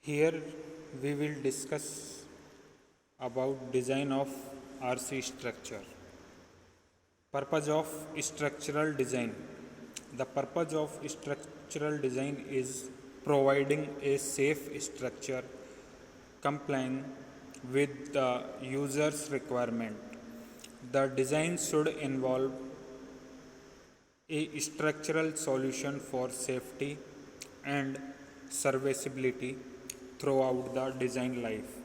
Here we will discuss about design of RC structure. Purpose of structural design. The purpose of structural design is providing a safe structure complying with the user's requirement. The design should involve a structural solution for safety and serviceability throughout the design life,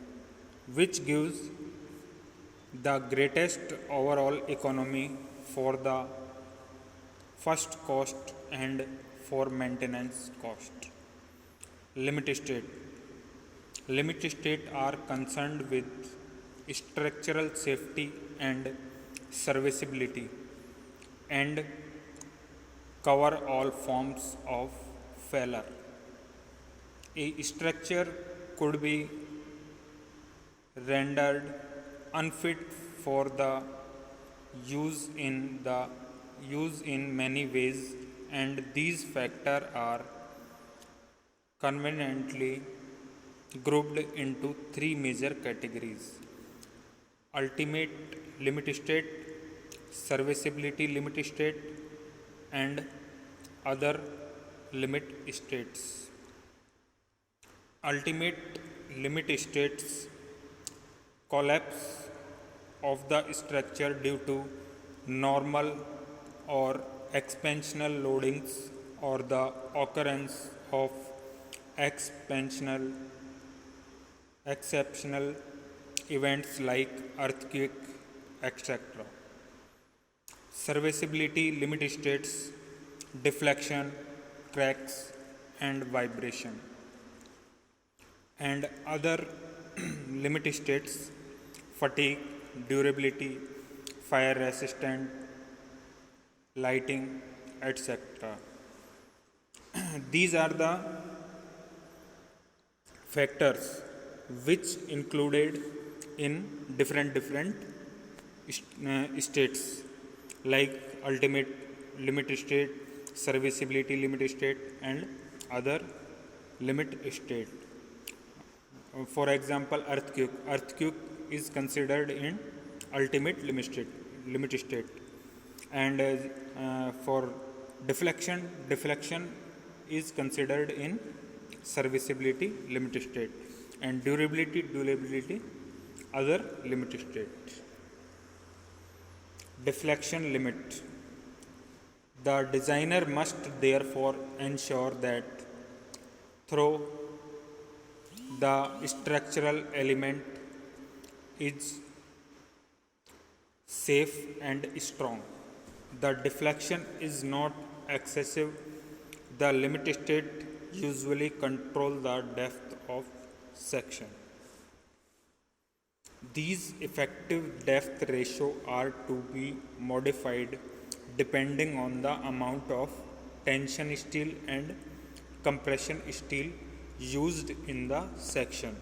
which gives the greatest overall economy for the first cost and for maintenance cost. Limit state. Limit state are concerned with structural safety and serviceability and cover all forms of failure. A structure could be rendered unfit for the use in many ways, and these factors are conveniently grouped into three major categories: ultimate limit state, serviceability limit state, and other limit states. Ultimate limit states collapse of the structure due to normal or expansional loadings or the occurrence of expansional exceptional events like earthquake, etc. Serviceability limit states deflection, cracks, and vibration. And other limit states fatigue, durability, fire resistant, lighting, etc. These are the factors which included in different states like ultimate limit state, serviceability limit state, and other limit state. For example, earthquake is considered in ultimate limit state, and for deflection is considered in serviceability limit state, and durability other limit state. Deflection limit. The designer must therefore ensure that through the structural element is safe and strong. The deflection is not excessive. The limit state usually control the depth of section. These effective depth ratio are to be modified depending on the amount of tension steel and compression steel used in the section.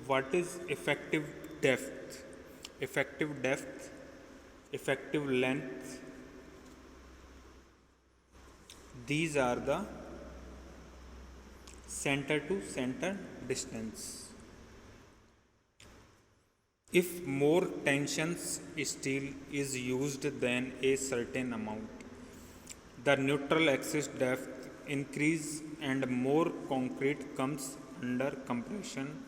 What is effective depth? Effective depth, effective length. These are the center to center distance. If more tensions steel is used than a certain amount, the neutral axis depth increase and more concrete comes under compression,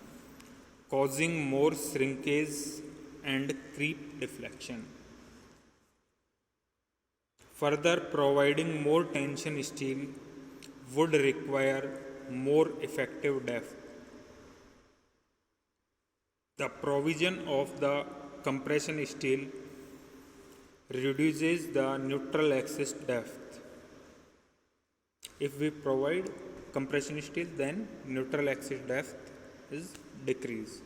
causing more shrinkage and creep deflection. Further, providing more tension steel would require more effective depth. The provision of the compression steel reduces the neutral axis depth. If we provide compression steel, then neutral axis depth is decreased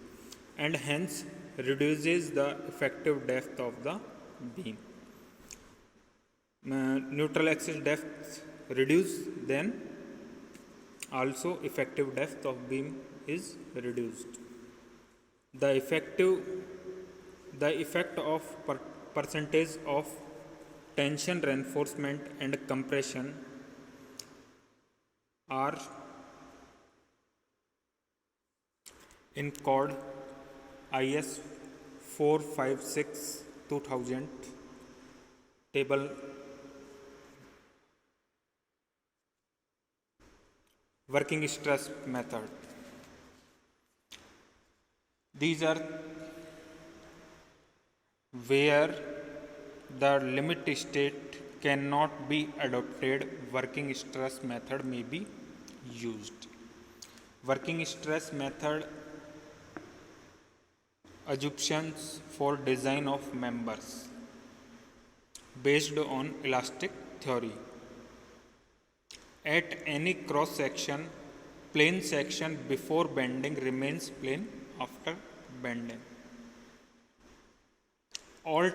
and hence reduces the effective depth of the beam. Neutral axis depth reduced, then also effective depth of beam is reduced. The effect of percentage of tension reinforcement and compression are in code IS 456 2000 table working stress method. These are where the limit state cannot be adopted, working stress method may be used. Working stress method assumptions for design of members based on elastic theory. At any cross section, plane section before bending remains plane after bending. All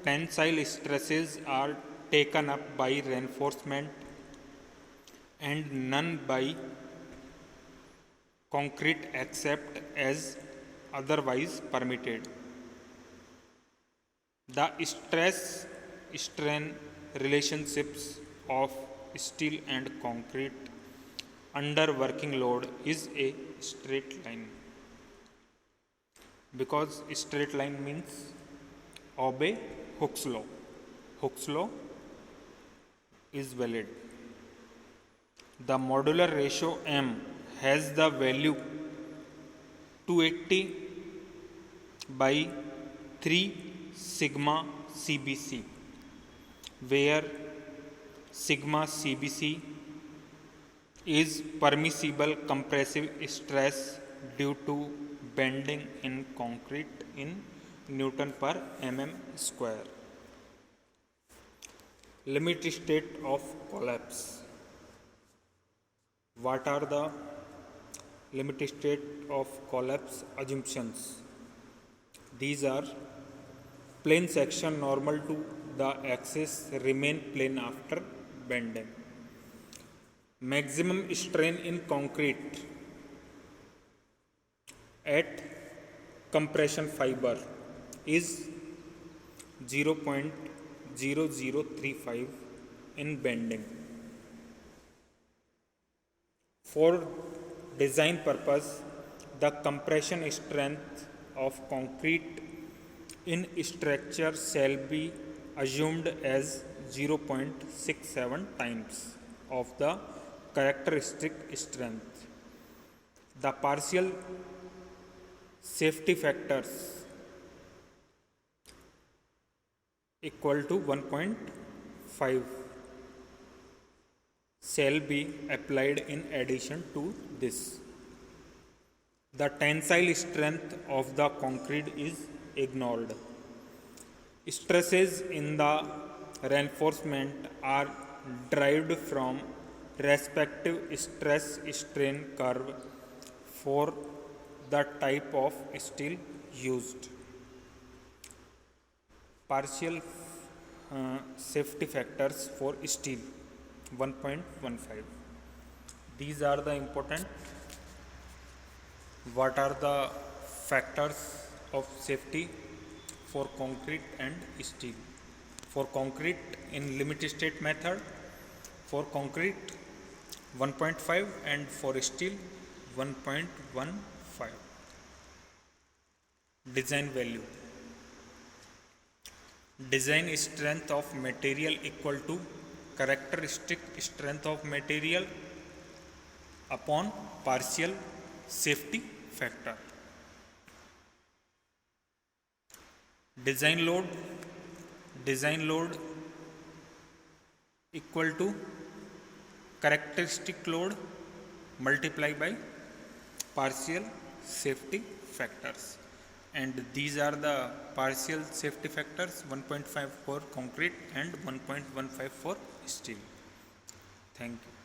tensile stresses are taken up by reinforcement and none by concrete except as otherwise permitted. The stress strain relationships of steel and concrete under working load is a straight line, because straight line means obey Hooke's law. Hooke's law is valid. The modular ratio M has the value 280 by 3 sigma CBC, where sigma CBC is permissible compressive stress due to bending in concrete in Newton per mm square. Limit state of collapse. What are the limit state of collapse assumptions? These are: plane section normal to the axis remain plane after bending. Maximum strain in concrete at compression fiber is 0.0035 in bending. For design purpose, the compression strength of concrete in structure shall be assumed as 0.67 times of the characteristic strength. The partial safety factors equal to 1.5 shall be applied in addition to this. The tensile strength of the concrete is ignored. Stresses in the reinforcement are derived from respective stress strain curve for the type of steel used. Partial safety factors for steel 1.15. These are the important. What are the factors of safety for concrete and steel? For concrete in limit state method, for concrete 1.5 and for steel 1.15. Design value. Design strength of material equal to characteristic strength of material upon partial safety factor. Design load equal to characteristic load multiplied by partial safety factors, and these are the partial safety factors: 1.5 for concrete and 1.15 for steel. Thank you.